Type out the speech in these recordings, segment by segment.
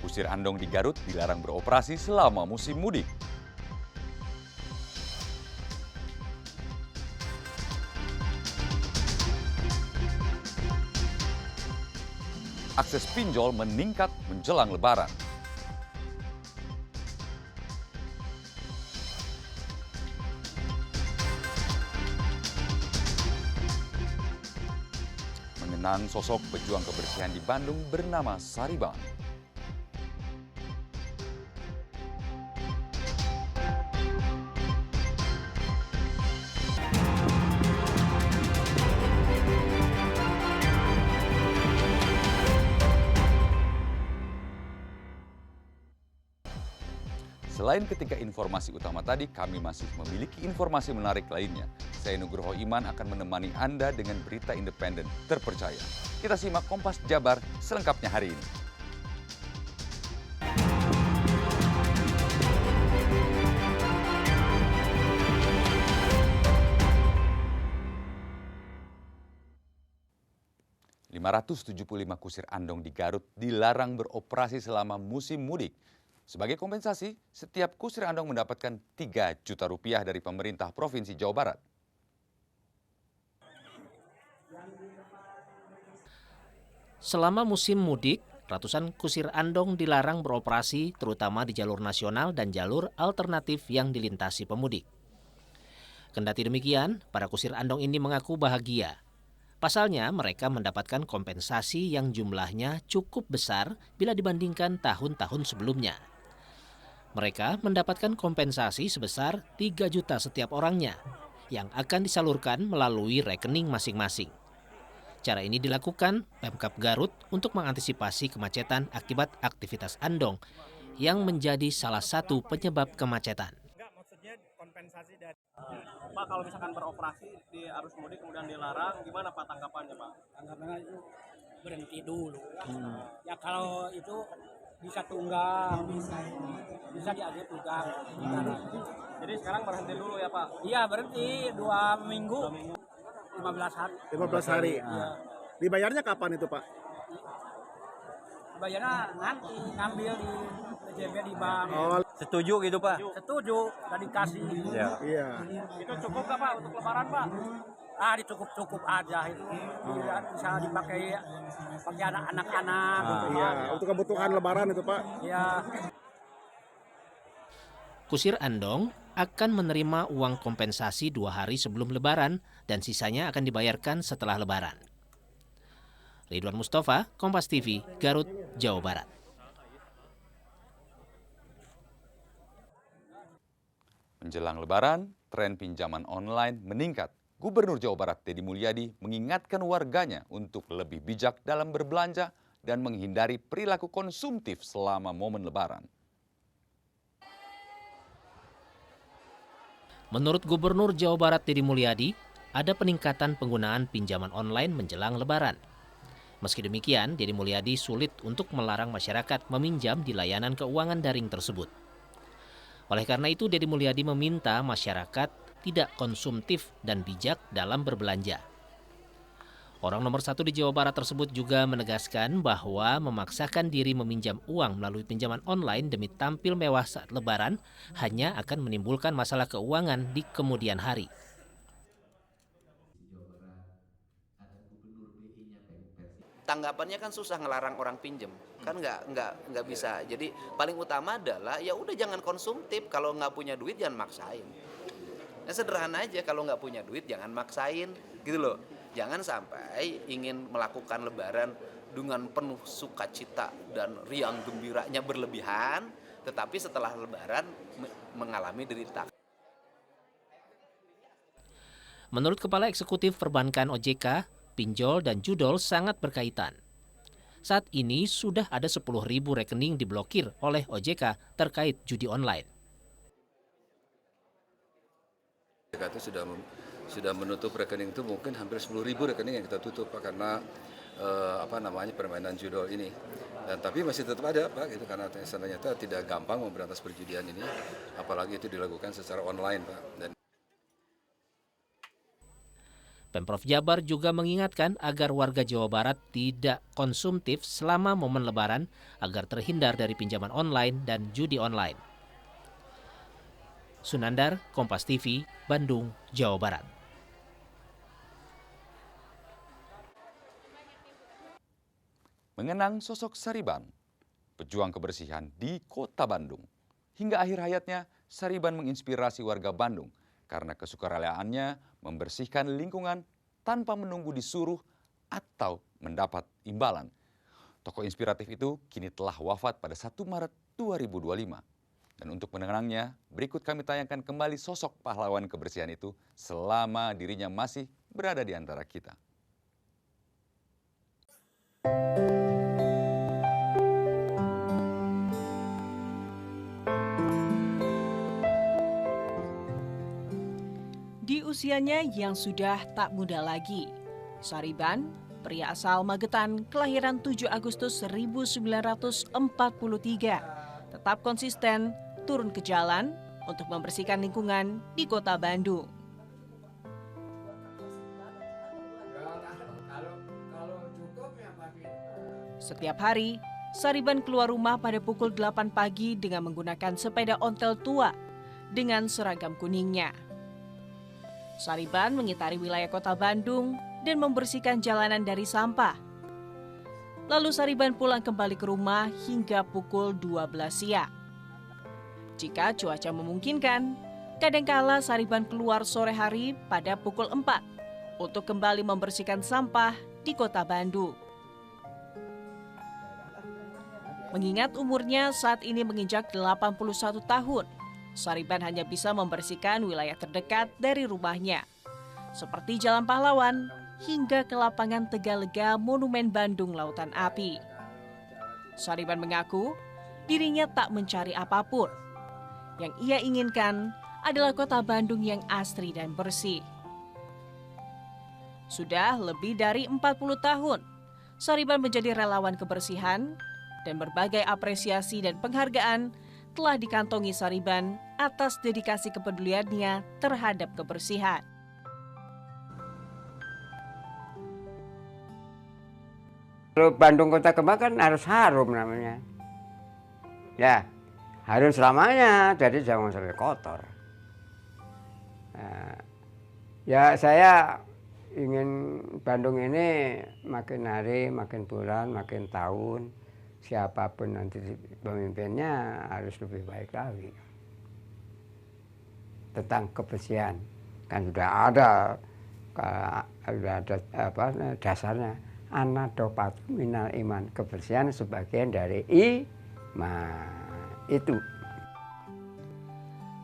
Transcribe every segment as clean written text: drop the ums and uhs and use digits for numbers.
Kusir Andong di Garut dilarang beroperasi selama musim mudik. Akses pinjol meningkat menjelang Lebaran. Mengenang sosok pejuang kebersihan di Bandung bernama Sariban. Selain ketiga informasi utama tadi, kami masih memiliki informasi menarik lainnya. Saya Nugroho Iman akan menemani Anda dengan berita independen terpercaya. Kita simak Kompas Jabar selengkapnya hari ini. ...575 kusir andong di Garut dilarang beroperasi selama musim mudik. Sebagai kompensasi, setiap kusir andong mendapatkan 3 juta rupiah dari pemerintah Provinsi Jawa Barat. Selama musim mudik, ratusan kusir andong dilarang beroperasi terutama di jalur nasional dan jalur alternatif yang dilintasi pemudik. Kendati demikian, para kusir andong ini mengaku bahagia. Pasalnya, mereka mendapatkan kompensasi yang jumlahnya cukup besar bila dibandingkan tahun-tahun sebelumnya. Mereka mendapatkan kompensasi sebesar 3 juta setiap orangnya yang akan disalurkan melalui rekening masing-masing. Cara ini dilakukan Pemkab Garut untuk mengantisipasi kemacetan akibat aktivitas andong yang menjadi salah satu penyebab kemacetan. Enggak, maksudnya kompensasi dari Pak, kalau misalkan beroperasi di arus mudik kemudian dilarang, gimana Pak tanggapannya Pak? Tanggapannya itu berhenti dulu. Ya kalau itu bisa tunggang, bisa diajak tunggang. Jadi sekarang berhenti dulu ya Pak? Iya berhenti 2 minggu, 15 hari. 15 hari. Iya. Dibayarnya kapan itu, Pak? Bayarnya nanti ngambil di PJB di bank. Oh, Setuju gitu Pak? Setuju, udah dikasih. iya. Itu cukup nggak Pak untuk lebaran Pak? Cukup aja itu. Bisa dipakai anak-anak. Iya, untuk kebutuhan lebaran itu, Pak. Iya. Kusir andong akan menerima uang kompensasi 2 hari sebelum Lebaran dan sisanya akan dibayarkan setelah Lebaran. Ridwan Mustafa, Kompas TV, Garut, Jawa Barat. Menjelang Lebaran, tren pinjaman online meningkat. Gubernur Jawa Barat Deddy Mulyadi mengingatkan warganya untuk lebih bijak dalam berbelanja dan menghindari perilaku konsumtif selama momen Lebaran. Menurut Gubernur Jawa Barat Deddy Mulyadi, ada peningkatan penggunaan pinjaman online menjelang Lebaran. Meski demikian, Deddy Mulyadi sulit untuk melarang masyarakat meminjam di layanan keuangan daring tersebut. Oleh karena itu, Deddy Mulyadi meminta masyarakat tidak konsumtif dan bijak dalam berbelanja. Orang nomor 1 di Jawa Barat tersebut juga menegaskan bahwa memaksakan diri meminjam uang melalui pinjaman online demi tampil mewah saat Lebaran hanya akan menimbulkan masalah keuangan di kemudian hari. Tanggapannya kan susah ngelarang orang pinjem, kan nggak bisa. Jadi paling utama adalah ya udah jangan konsumtif. Kalau nggak punya duit jangan maksain. Nah, sederhana aja, kalau nggak punya duit jangan maksain, gitu loh. Jangan sampai ingin melakukan Lebaran dengan penuh sukacita dan riang gembiranya berlebihan, tetapi setelah Lebaran mengalami derita. Menurut Kepala Eksekutif Perbankan OJK, pinjol dan judol sangat berkaitan. Saat ini sudah ada 10.000 rekening diblokir oleh OJK terkait judi online. OJK itu sudah menutup rekening itu mungkin hampir 10.000 rekening yang kita tutup Pak, karena permainan judol ini. Dan tapi masih tetap ada Pak, gitu, karena ternyata tidak gampang memberantas perjudian ini, apalagi itu dilakukan secara online Pak. Pemprov Jabar juga mengingatkan agar warga Jawa Barat tidak konsumtif selama momen Lebaran agar terhindar dari pinjaman online dan judi online. Sunandar, Kompas TV, Bandung, Jawa Barat. Mengenang sosok Sariban, pejuang kebersihan di kota Bandung. Hingga akhir hayatnya, Sariban menginspirasi warga Bandung karena kesukarelaannya membersihkan lingkungan tanpa menunggu disuruh atau mendapat imbalan. Tokoh inspiratif itu kini telah wafat pada 1 Maret 2025. Dan untuk mengenangnya, berikut kami tayangkan kembali sosok pahlawan kebersihan itu selama dirinya masih berada di antara kita. Di usianya yang sudah tak muda lagi, Sariban, pria asal Magetan kelahiran 7 Agustus 1943, tetap konsisten turun ke jalan untuk membersihkan lingkungan di kota Bandung. Setiap hari, Sariban keluar rumah pada pukul 8 pagi dengan menggunakan sepeda ontel tua dengan seragam kuningnya. Sariban mengitari wilayah kota Bandung dan membersihkan jalanan dari sampah. Lalu Sariban pulang kembali ke rumah hingga pukul 12 siang. Jika cuaca memungkinkan, kadangkala Sariban keluar sore hari pada pukul 4 untuk kembali membersihkan sampah di kota Bandung. Mengingat umurnya saat ini menginjak 81 tahun, Sariban hanya bisa membersihkan wilayah terdekat dari rumahnya, seperti Jalan Pahlawan hingga ke lapangan Tegalega Monumen Bandung Lautan Api. Sariban mengaku dirinya tak mencari apapun. Yang ia inginkan adalah kota Bandung yang asri dan bersih. Sudah lebih dari 40 tahun, Sariban menjadi relawan kebersihan dan berbagai apresiasi dan penghargaan telah dikantongi Sariban atas dedikasi kepeduliannya terhadap kebersihan. Kalau Bandung Kota Kembang kan harus harum namanya. Ya, harum selamanya, jadi jangan sampai kotor. Nah, ya saya ingin Bandung ini makin hari, makin bulan, makin tahun, siapapun nanti pemimpinnya harus lebih baik lagi. Tentang kebersihan kan sudah ada dasarnya anadopat minal iman, kebersihan sebagian dari iman itu.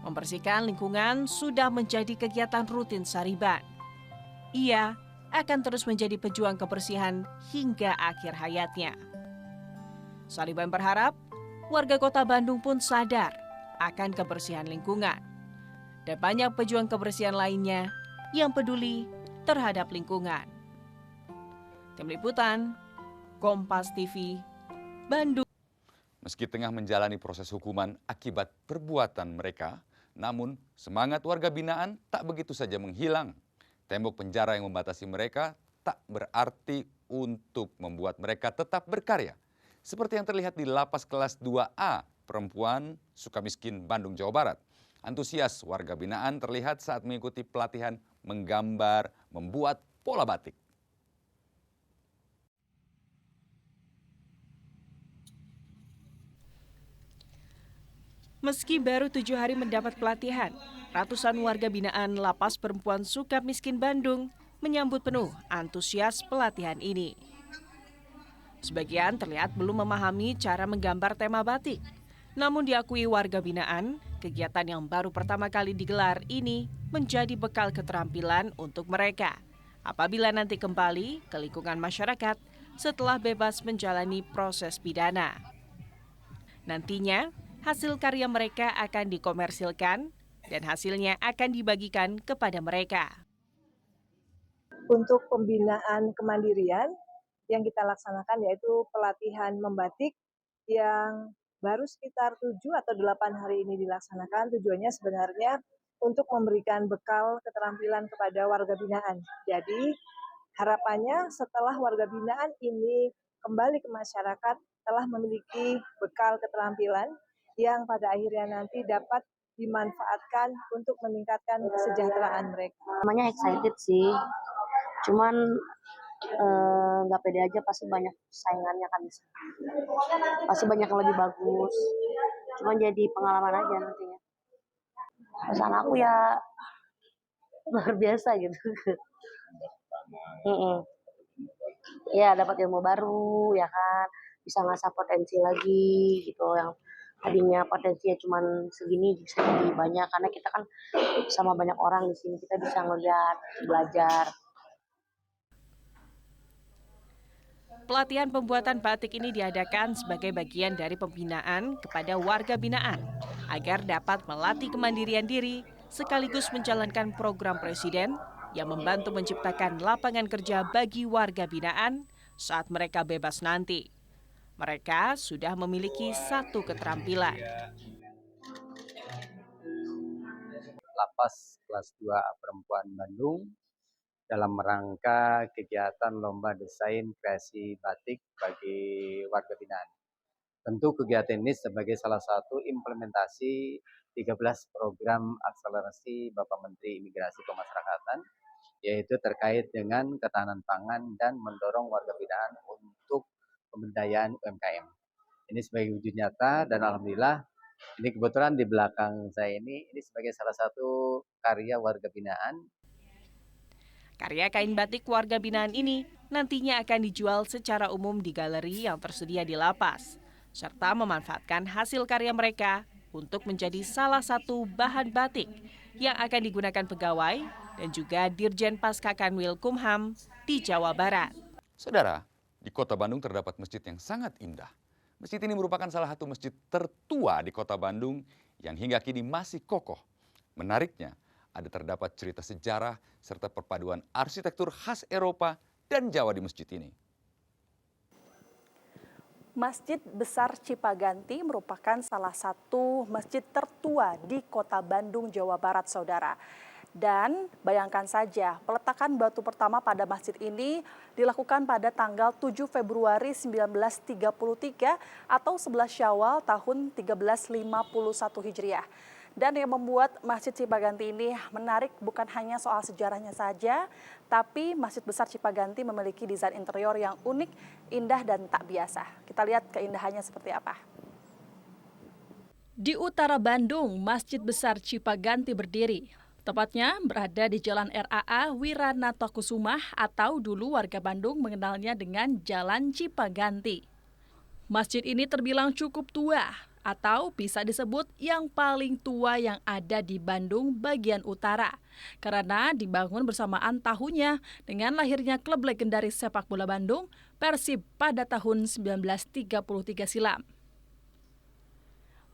Membersihkan lingkungan sudah menjadi kegiatan rutin Sariban. Ia akan terus menjadi pejuang kebersihan hingga akhir hayatnya. Sariban berharap warga kota Bandung pun sadar akan kebersihan lingkungan. Dan banyak pejuang kebersihan lainnya yang peduli terhadap lingkungan. Tim Liputan, Kompas TV, Bandung. Meski tengah menjalani proses hukuman akibat perbuatan mereka, namun semangat warga binaan tak begitu saja menghilang. Tembok penjara yang membatasi mereka tak berarti untuk membuat mereka tetap berkarya. Seperti yang terlihat di Lapas Kelas 2A, Perempuan Sukamiskin, Bandung, Jawa Barat. Antusias warga binaan terlihat saat mengikuti pelatihan menggambar, membuat pola batik. Meski baru 7 hari mendapat pelatihan, ratusan warga binaan Lapas Perempuan Sukamiskin Bandung menyambut penuh antusias pelatihan ini. Sebagian terlihat belum memahami cara menggambar tema batik. Namun diakui warga binaan, kegiatan yang baru pertama kali digelar ini menjadi bekal keterampilan untuk mereka apabila nanti kembali ke lingkungan masyarakat setelah bebas menjalani proses pidana. Nantinya, hasil karya mereka akan dikomersilkan dan hasilnya akan dibagikan kepada mereka. Untuk pembinaan kemandirian yang kita laksanakan yaitu pelatihan membatik yang baru sekitar 7 atau 8 hari ini dilaksanakan. Tujuannya sebenarnya untuk memberikan bekal keterampilan kepada warga binaan. Jadi harapannya setelah warga binaan ini kembali ke masyarakat telah memiliki bekal keterampilan yang pada akhirnya nanti dapat dimanfaatkan untuk meningkatkan kesejahteraan mereka. Namanya excited sih, cuman nggak pede aja, pasti banyak saingannya kan, pasti banyak yang lebih bagus, cuman jadi pengalaman aja nantinya. Pesan aku ya luar biasa gitu. Ya dapat ilmu baru ya kan, bisa ngasah potensi lagi gitu, yang tadinya potensinya cuman segini bisa jadi banyak, karena kita kan sama banyak orang di sini, kita bisa ngeliat, belajar. Pelatihan pembuatan batik ini diadakan sebagai bagian dari pembinaan kepada warga binaan agar dapat melatih kemandirian diri sekaligus menjalankan program Presiden yang membantu menciptakan lapangan kerja bagi warga binaan saat mereka bebas nanti. Mereka sudah memiliki satu keterampilan. Lapas kelas 2 Perempuan Bandung dalam rangka kegiatan Lomba Desain Kreasi Batik bagi warga binaan. Tentu kegiatan ini sebagai salah satu implementasi 13 program akselerasi Bapak Menteri Imigrasi Pemasyarakatan, yaitu terkait dengan ketahanan pangan dan mendorong warga binaan untuk pemberdayaan UMKM. Ini sebagai wujud nyata dan alhamdulillah ini kebetulan di belakang saya ini sebagai salah satu karya warga binaan. Karya kain batik warga binaan ini nantinya akan dijual secara umum di galeri yang tersedia di lapas, serta memanfaatkan hasil karya mereka untuk menjadi salah satu bahan batik yang akan digunakan pegawai dan juga Dirjen Pascakanwil Kumham di Jawa Barat. Saudara, di Kota Bandung terdapat masjid yang sangat indah. Masjid ini merupakan salah satu masjid tertua di Kota Bandung yang hingga kini masih kokoh. Menariknya, ada terdapat cerita sejarah serta perpaduan arsitektur khas Eropa dan Jawa di masjid ini. Masjid Besar Cipaganti merupakan salah satu masjid tertua di Kota Bandung, Jawa Barat, saudara. Dan bayangkan saja, peletakan batu pertama pada masjid ini dilakukan pada tanggal 7 Februari 1933 atau 11 Syawal tahun 1351 Hijriah. Dan yang membuat Masjid Cipaganti ini menarik bukan hanya soal sejarahnya saja, tapi Masjid Besar Cipaganti memiliki desain interior yang unik, indah, dan tak biasa. Kita lihat keindahannya seperti apa. Di utara Bandung, Masjid Besar Cipaganti berdiri. Tepatnya berada di Jalan RAA Wiranatokusumah atau dulu warga Bandung mengenalnya dengan Jalan Cipaganti. Masjid ini terbilang cukup tua, atau bisa disebut yang paling tua yang ada di Bandung bagian utara, karena dibangun bersamaan tahunnya dengan lahirnya klub legendaris sepak bola Bandung, Persib, pada tahun 1933 silam.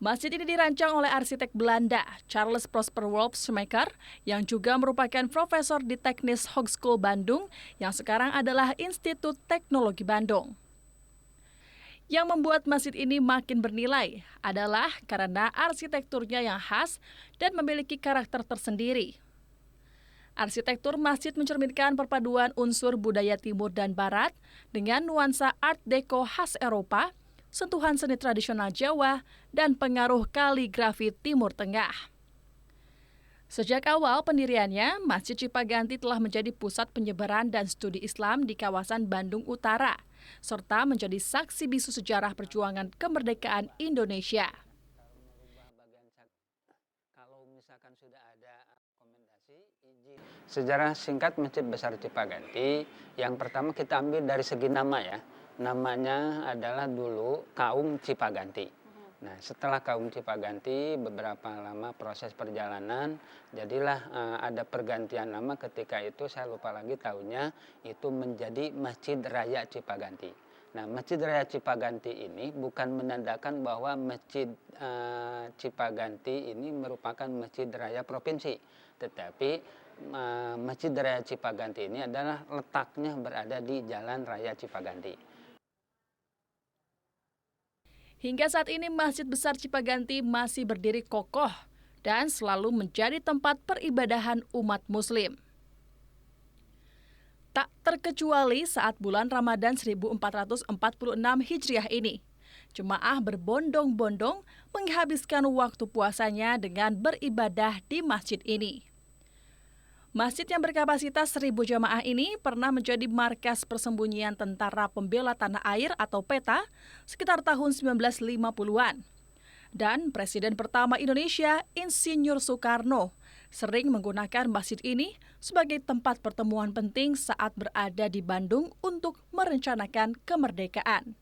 Masjid ini dirancang oleh arsitek Belanda, Charles Prosper Wolfsmaker, yang juga merupakan profesor di Teknis Hogeschool Bandung, yang sekarang adalah Institut Teknologi Bandung. Yang membuat masjid ini makin bernilai adalah karena arsitekturnya yang khas dan memiliki karakter tersendiri. Arsitektur masjid mencerminkan perpaduan unsur budaya timur dan barat dengan nuansa Art Deco khas Eropa, sentuhan seni tradisional Jawa, dan pengaruh kaligrafi Timur Tengah. Sejak awal pendiriannya, Masjid Cipaganti telah menjadi pusat penyebaran dan studi Islam di kawasan Bandung Utara, serta menjadi saksi bisu sejarah perjuangan kemerdekaan Indonesia. Sejarah singkat Masjid Besar Cipaganti, yang pertama kita ambil dari segi nama ya. Namanya adalah dulu Kaum Cipaganti. Nah, setelah Kaum Cipaganti, beberapa lama proses perjalanan, jadilah ada pergantian nama. Ketika itu saya lupa lagi tahunnya, itu menjadi Masjid Raya Cipaganti. Nah, Masjid Raya Cipaganti ini bukan menandakan bahwa Masjid Cipaganti ini merupakan Masjid Raya Provinsi, tetapi Masjid Raya Cipaganti ini adalah letaknya berada di Jalan Raya Cipaganti. Hingga saat ini Masjid Besar Cipaganti masih berdiri kokoh dan selalu menjadi tempat peribadahan umat Muslim. Tak terkecuali saat bulan Ramadan 1446 Hijriah ini, jemaah berbondong-bondong menghabiskan waktu puasanya dengan beribadah di masjid ini. Masjid yang berkapasitas 1.000 jemaah ini pernah menjadi markas persembunyian Tentara Pembela Tanah Air atau PETA sekitar tahun 1950-an. Dan Presiden pertama Indonesia, Insinyur Soekarno, sering menggunakan masjid ini sebagai tempat pertemuan penting saat berada di Bandung untuk merencanakan kemerdekaan.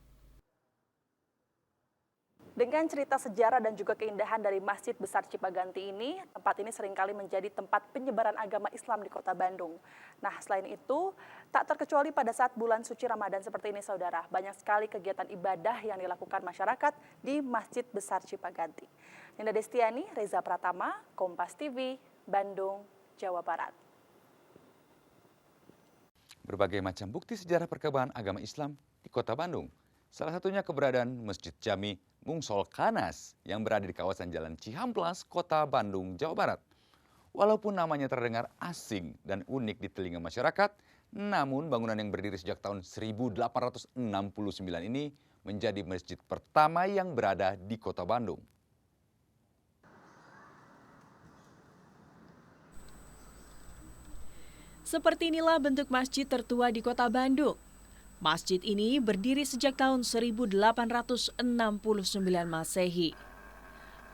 Dengan cerita sejarah dan juga keindahan dari Masjid Besar Cipaganti ini, tempat ini seringkali menjadi tempat penyebaran agama Islam di Kota Bandung. Nah, selain itu, tak terkecuali pada saat bulan suci Ramadan seperti ini, saudara. Banyak sekali kegiatan ibadah yang dilakukan masyarakat di Masjid Besar Cipaganti. Ninda Destiani, Reza Pratama, Kompas TV, Bandung, Jawa Barat. Berbagai macam bukti sejarah perkembangan agama Islam di Kota Bandung. Salah satunya keberadaan Masjid Jami Mungsol Kanas yang berada di kawasan Jalan Cihamplas, Kota Bandung, Jawa Barat. Walaupun namanya terdengar asing dan unik di telinga masyarakat, namun bangunan yang berdiri sejak tahun 1869 ini menjadi masjid pertama yang berada di Kota Bandung. Seperti inilah bentuk masjid tertua di Kota Bandung. Masjid ini berdiri sejak tahun 1869 Masehi.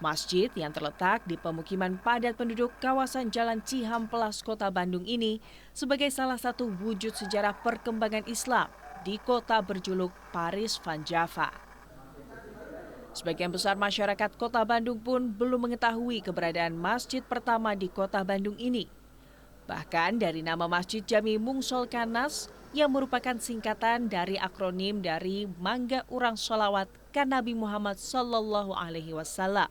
Masjid yang terletak di pemukiman padat penduduk kawasan Jalan Cihamplas, Kota Bandung ini sebagai salah satu wujud sejarah perkembangan Islam di kota berjuluk Paris Van Java. Sebagian besar masyarakat Kota Bandung pun belum mengetahui keberadaan masjid pertama di Kota Bandung ini. Bahkan dari nama Masjid Jami Mungsol Kanas yang merupakan singkatan dari akronim dari Mangga Urang Sholawat ka Nabi Muhammad Sallallahu Alaihi Wasallam.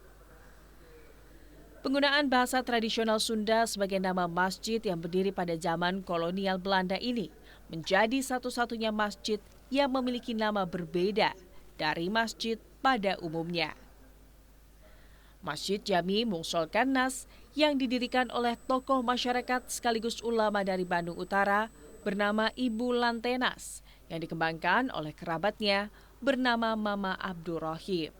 Penggunaan bahasa tradisional Sunda sebagai nama masjid yang berdiri pada zaman kolonial Belanda ini menjadi satu-satunya masjid yang memiliki nama berbeda dari masjid pada umumnya. Masjid Jami Mungsol Kanas yang didirikan oleh tokoh masyarakat sekaligus ulama dari Bandung Utara bernama Ibu Lantenas yang dikembangkan oleh kerabatnya bernama Mama Abdurrahim.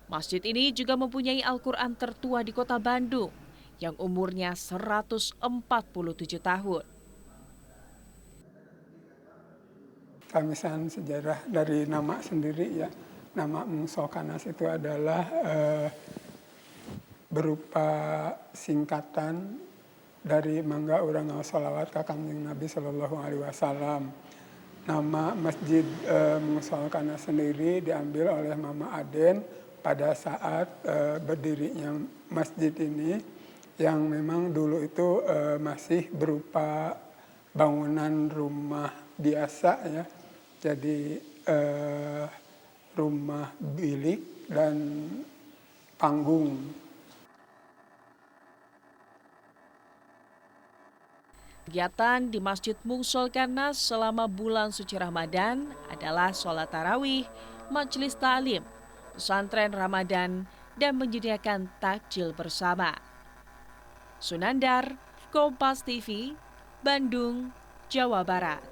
Masjid ini juga mempunyai Al-Quran tertua di Kota Bandung yang umurnya 147 tahun. Kamisan sejarah dari nama sendiri ya, nama Mungsol Kanas itu adalah berupa singkatan dari Mangga Urang Sholawat ka Kanjeng Nabi Sallallahu Alaihi Wasallam. Nama Masjid Mungsol Kanas sendiri diambil oleh Mama Aden pada saat berdirinya masjid ini yang memang dulu itu masih berupa bangunan rumah biasa ya. Jadi rumah bilik dan panggung. Kegiatan di Masjid Mungsol Kanas selama bulan suci Ramadan adalah sholat tarawih, majelis ta'lim, pesantren Ramadan, dan menyediakan takjil bersama. Sunandar, Kompas TV, Bandung, Jawa Barat.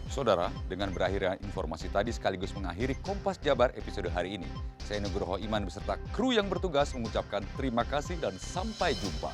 Saudara, dengan berakhirnya informasi tadi sekaligus mengakhiri Kompas Jabar episode hari ini. Saya Nugroho Iman beserta kru yang bertugas mengucapkan terima kasih dan sampai jumpa.